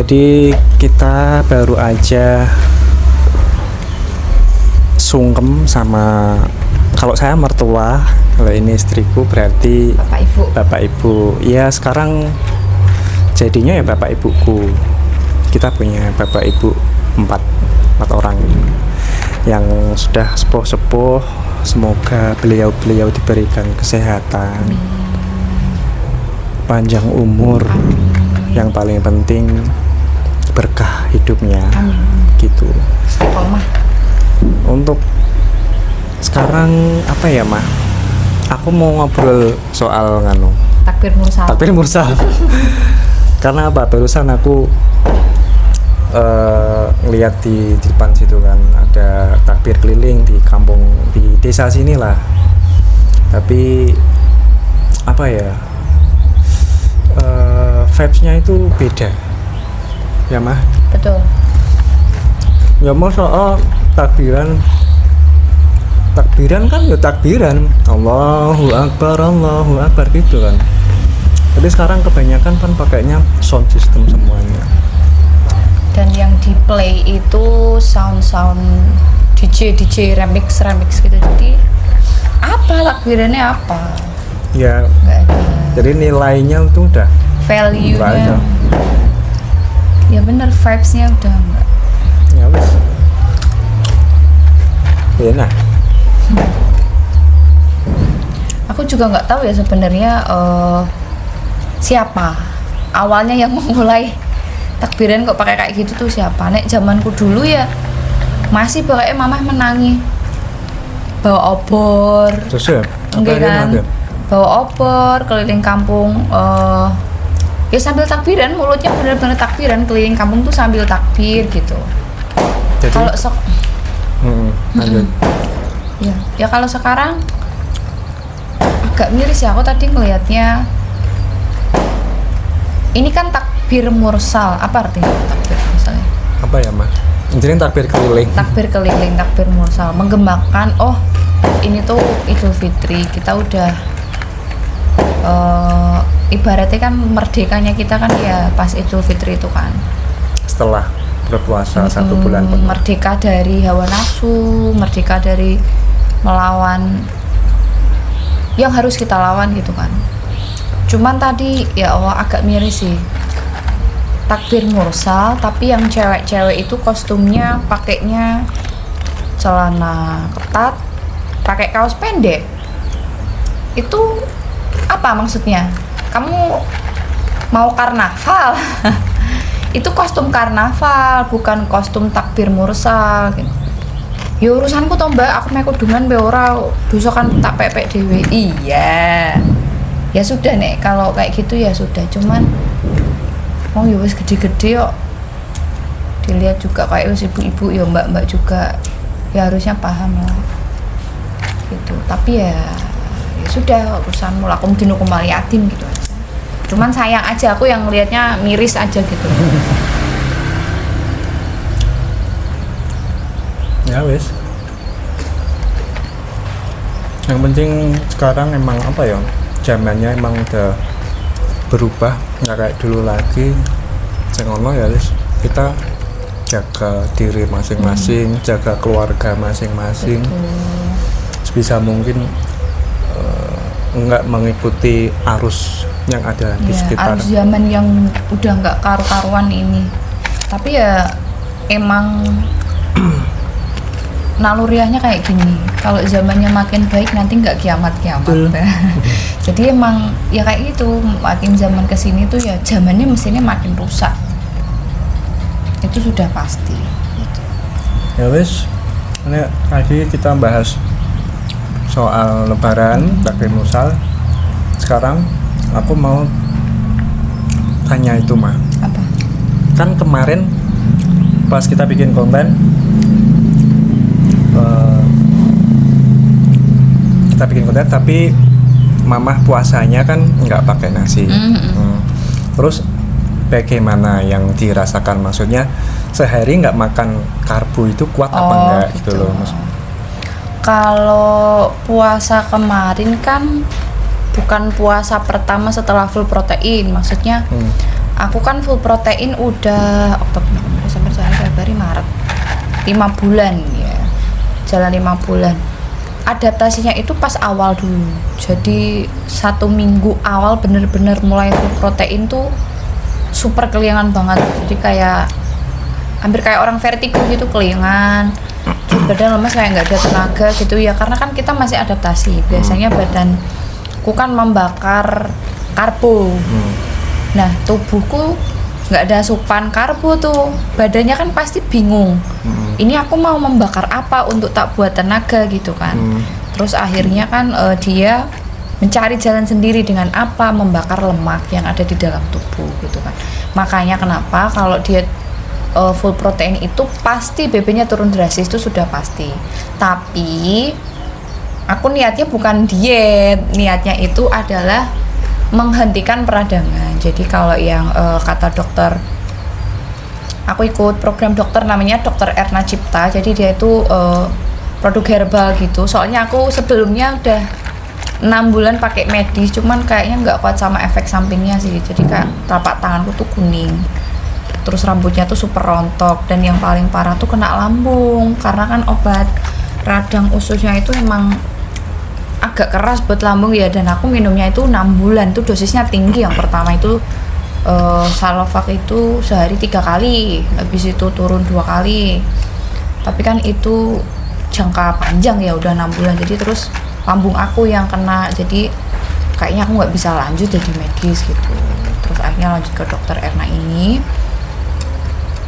Jadi kita baru aja sungkem sama, kalau saya mertua, kalau ini istriku berarti bapak ibu. Ya sekarang jadinya ya bapak ibuku. Kita punya bapak ibu empat orang yang sudah sepuh-sepuh. Semoga beliau diberikan kesehatan, panjang umur, yang paling penting berkah hidupnya. Gitu. Untuk sekarang apa ya, Mah? Aku mau ngobrol soal takbir mursal. Karena apa? Barusan aku ngeliat di depan situ kan ada takbir keliling di kampung, di desa sini lah. Tapi apa ya? Vibes-nya itu beda. Ya, Mah? Betul. Ya mau soal takbiran kan ya takbiran Allahu Akbar gitu kan. Jadi sekarang kebanyakan kan pakainya sound system semuanya. Dan yang di play itu sound DJ remix gitu. Jadi apa takbirannya apa? Ya. Nggak ada. Jadi nilainya itu udah value-nya. Ya bener, vibes-nya udah enggak. Ya wes. Ya nah. Aku juga nggak tahu ya sebenarnya siapa awalnya yang memulai takbiran kok pakai kayak gitu tuh siapa. Nek zamanku dulu ya masih pakai mamah menangi bawa obor. Terus ya? Enggak kan? Bawa obor keliling kampung. Ya sambil takbiran, mulutnya bener-bener takbiran, keliling kampung tuh sambil takbir gitu. Kalau ya kalau sekarang agak miris ya. Aku tadi ngelihatnya ini kan takbir mursal. Apa artinya takbir mursalnya? Apa ya, Mas? Jadi takbir keliling. Takbir mursal menggembangkan ini tuh Idul Fitri. Kita udah ibaratnya kan merdekanya kita kan ya pas Idul Fitri itu kan. Setelah berpuasa 1 bulan penuh. Merdeka dari hawa nafsu, merdeka dari melawan yang harus kita lawan gitu kan. Cuman tadi ya Allah agak miris sih. Takbir mursal tapi yang cewek-cewek itu kostumnya pakainya celana ketat, pakai kaos pendek. Itu apa maksudnya? Kamu mau karnaval? Itu kostum karnaval, bukan kostum takbir mursal gitu. Ya urusanku toh Mbak, aku meh kudungan be ora dosa kan tak pepek dhewe. Iya. Ya sudah nek kalau kayak gitu ya sudah, cuman ya wis gede-gede kok. Dilihat juga kayak wis ibu-ibu ya mbak-mbak juga ya harusnya paham lah. Gitu. Tapi ya sudah urusanmu lah, kum dinu kembali yatim gitu aja. Cuman sayang aja, aku yang ngelihatnya miris aja gitu. Ya wes. Yang penting sekarang emang apa ya? Zamannya emang udah berubah, nggak kayak dulu lagi. Sengono ya wes. Kita jaga diri masing-masing, jaga keluarga masing-masing. Sebisa mungkin nggak mengikuti arus yang ada di sekitar. Arus zaman yang udah nggak karu-karuan ini. Tapi ya emang naluriahnya kayak gini. Kalau zamannya makin baik nanti nggak kiamat. Jadi emang ya kayak gitu. Makin zaman kesini tuh ya zamannya mesinnya makin rusak. Itu sudah pasti. Gitu. Ya wes. Ini tadi kita bahas soal Lebaran, takbir mursal. Sekarang aku mau tanya itu mah. Apa? Kan kemarin pas kita bikin konten, tapi mamah puasanya kan nggak pakai nasi. Terus bagaimana yang dirasakan? Maksudnya sehari nggak makan karbo itu kuat apa enggak gitu loh Mas? Kalau puasa kemarin kan bukan puasa pertama setelah full protein, maksudnya Aku kan full protein udah Oktober, November, Desember, Januari, Februari, Maret 5 bulan ya, jalan 5 bulan. Adaptasinya itu pas awal dulu, jadi 1 minggu awal bener-bener mulai full protein tuh super keliangan banget, jadi kayak hampir kayak orang vertigo gitu, keliangan, terus badan lemas kayak nggak ada tenaga gitu ya, karena kan kita masih adaptasi. Biasanya badanku kan membakar karbo, nah tubuhku nggak ada asupan karbo tuh, badannya kan pasti bingung, ini aku mau membakar apa untuk tak buat tenaga gitu kan. Terus akhirnya kan dia mencari jalan sendiri dengan apa, membakar lemak yang ada di dalam tubuh gitu kan. Makanya kenapa kalau dia full protein itu pasti BB-nya turun drastis, itu sudah pasti. Tapi aku niatnya bukan diet, niatnya itu adalah menghentikan peradangan. Jadi kalau yang kata dokter, aku ikut program dokter namanya Dokter Erna Cipta. Jadi dia itu produk herbal gitu. Soalnya aku sebelumnya udah 6 bulan pakai medis, cuman kayaknya nggak kuat sama efek sampingnya sih. Jadi kayak telapak tanganku tuh kuning, terus rambutnya tuh super rontok, dan yang paling parah tuh kena lambung, karena kan obat radang ususnya itu emang agak keras buat lambung ya, dan aku minumnya itu 6 bulan tuh dosisnya tinggi. Yang pertama itu Salovac itu sehari 3 kali, habis itu turun 2 kali, tapi kan itu jangka panjang ya, udah 6 bulan, jadi terus lambung aku yang kena, jadi kayaknya aku nggak bisa lanjut jadi medis gitu. Terus akhirnya lanjut ke Dokter Erna ini,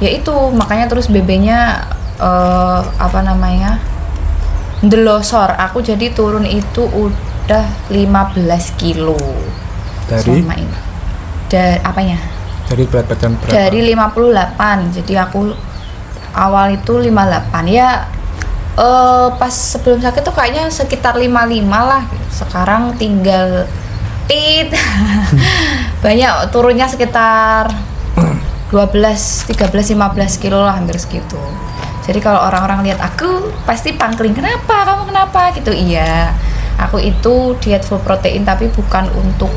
ya itu makanya terus BB-nya ndelosor. Aku jadi turun itu udah 15 kilo dari selama ini. Apanya? Dari berat badan berapa? Dari 58. Jadi aku awal itu 58 ya. Pas sebelum sakit tuh kayaknya sekitar 55 lah. Sekarang tinggal banyak, turunnya sekitar 12, 13, 15 kilo lah, hampir segitu. Jadi kalau orang-orang lihat aku pasti pangkling, kenapa kamu, kenapa gitu. Iya, aku itu diet full protein, tapi bukan untuk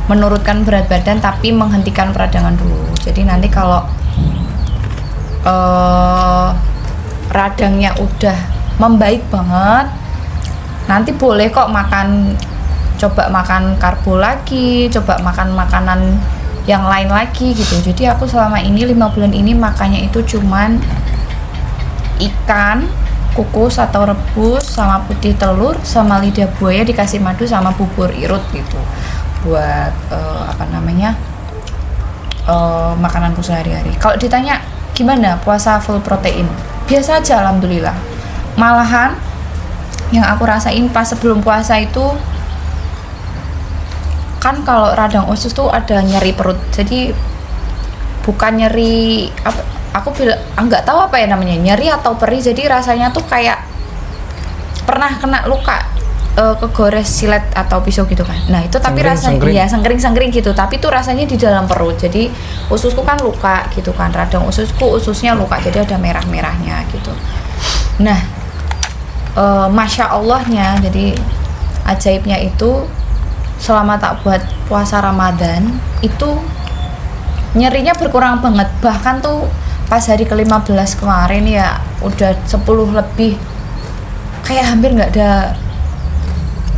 menurunkan berat badan, tapi menghentikan peradangan dulu. Jadi nanti kalau radangnya udah membaik banget, nanti boleh kok coba makan karbo lagi, coba makan makanan yang lain lagi gitu. Jadi aku selama ini 5 bulan ini makannya itu cuman ikan kukus atau rebus sama putih telur sama lidah buaya dikasih madu sama bubur irut gitu, buat makananku sehari-hari. Kalau ditanya gimana puasa full protein, biasa aja alhamdulillah. Malahan yang aku rasain pas sebelum puasa itu kan, kalau radang usus tuh ada nyeri perut, jadi bukan nyeri aku bilang nggak tahu apa ya namanya, nyeri atau perih. Jadi rasanya tuh kayak pernah kena luka kegores silet atau pisau gitu kan. Nah itu tapi rasanya ya sengkring gitu, tapi tuh rasanya di dalam perut. Jadi ususku kan luka gitu kan, radang ususnya luka, jadi ada merah-merahnya gitu. Nah Masya Allahnya, jadi ajaibnya itu selama tak buat puasa Ramadan itu nyerinya berkurang banget. Bahkan tuh pas hari ke-15 kemarin ya udah 10 lebih, kayak hampir nggak ada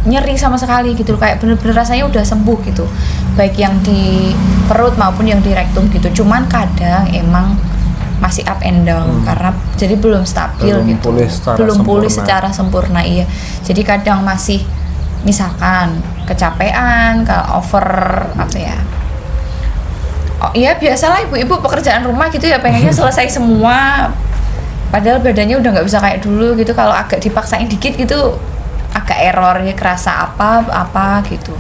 nyeri sama sekali gitu, kayak bener-bener rasanya udah sembuh gitu, baik yang di perut maupun yang di rektum gitu. Cuman kadang emang masih up and down karena jadi belum stabil gitu, belum pulih secara sempurna. Iya, jadi kadang masih misalkan kecapean, kalau over apa ya, oh iya biasalah ibu-ibu pekerjaan rumah gitu ya, pengennya selesai semua, padahal badannya udah nggak bisa kayak dulu gitu. Kalau agak dipaksain dikit gitu agak error ya, kerasa apa gitu.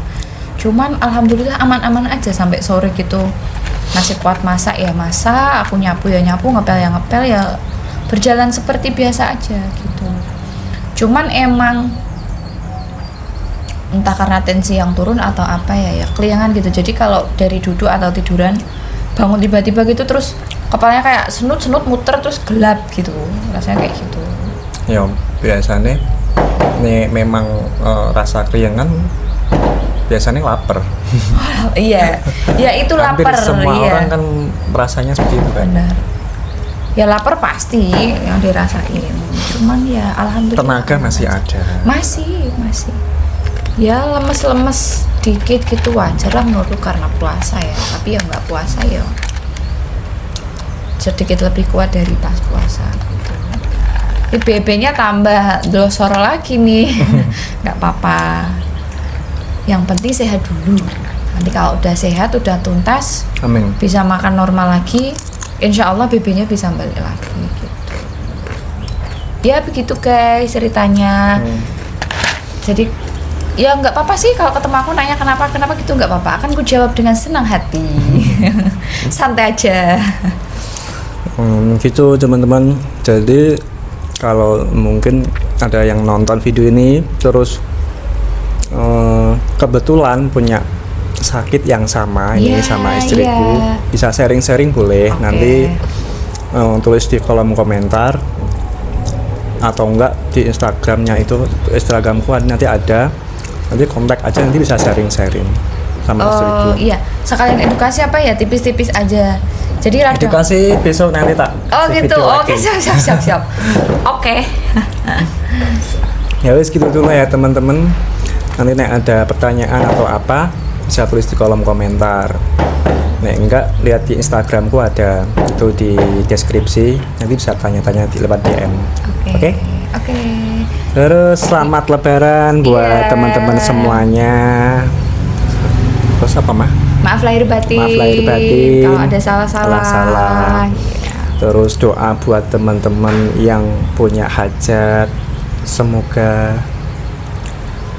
Cuman alhamdulillah aman-aman aja sampai sore gitu. Masih kuat masak ya masak, aku nyapu ya nyapu, ngepel ya ngepel, ya berjalan seperti biasa aja gitu. Cuman emang entah karena tensi yang turun atau apa ya keliangan gitu. Jadi kalau dari duduk atau tiduran bangun tiba-tiba gitu, terus kepalanya kayak senut muter terus gelap gitu, rasanya kayak gitu. Ya biasanya nih memang rasa keliangan biasanya lapar. Iya, ya itu Hampir lapar. semua Iya. orang kan rasanya seperti itu kan. Benar. Ya lapar pasti yang dirasain. Cuman ya alhamdulillah. Tenaga masih ada. Masih. Ya lemes-lemes dikit gitu wajar lah menurutku karena puasa ya. Tapi ya nggak puasa ya sedikit lebih kuat dari pas puasa gitu. BB-nya tambah glosor lagi nih. Nggak apa-apa. Yang penting sehat dulu. Nanti kalau udah sehat, udah tuntas, Amin. bisa makan normal lagi, insya Allah BB-nya bisa balik lagi gitu. Ya begitu guys ceritanya. Jadi ya nggak apa-apa sih kalau ketemu aku nanya kenapa gitu, nggak apa-apa, akan ku jawab dengan senang hati. Santai aja. Gitu teman-teman. Jadi kalau mungkin ada yang nonton video ini terus kebetulan punya sakit yang sama ini Yeah, sama istriku, yeah. bisa sharing-sharing boleh. Oke. Nanti tulis di kolom komentar atau enggak di Instagramnya, itu Instagramku nanti ada, nanti kontak aja, nanti bisa sharing-sharing sama istriku. Oh iya, sekalian edukasi apa ya, tipis-tipis aja. Jadi rada. Edukasi besok nanti tak. Oh kasih gitu, video oke lagi. siap. Oke. Ya wis gitu dulu ya teman-teman. Nanti nek ada pertanyaan atau apa bisa tulis di kolom komentar. Nek enggak, lihat di Instagramku ada itu di deskripsi. Nanti bisa tanya-tanya di lewat DM. Oke? Oke. Terus selamat Lebaran buat Iya. teman-teman semuanya. Terus apa mah? Maaf lahir batin. Maaf lahir batin. Kalau ada salah-salah. Salah-salah. Iya. Terus doa buat teman-teman yang punya hajat, semoga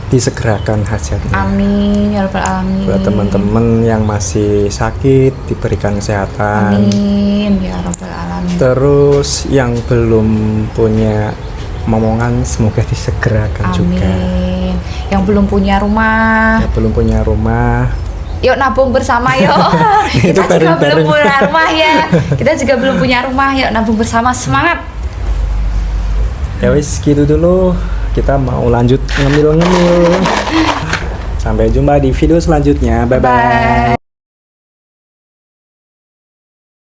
disegerakan hajatnya. Amin ya rabbal alamin. Buat teman-teman yang masih sakit diberikan kesehatan. Amin ya rabbal alamin. Terus yang belum punya momongan semoga disegerakan juga. Amin. Yang belum punya rumah, Yang belum punya rumah, yuk nabung bersama yuk. Kita Itu juga bareng-bareng. belum punya rumah ya. Kita juga belum punya rumah, yuk nabung bersama, semangat. ya wis gitu dulu. Kita mau lanjut ngemil-ngemil. Sampai jumpa di video selanjutnya. Bye bye.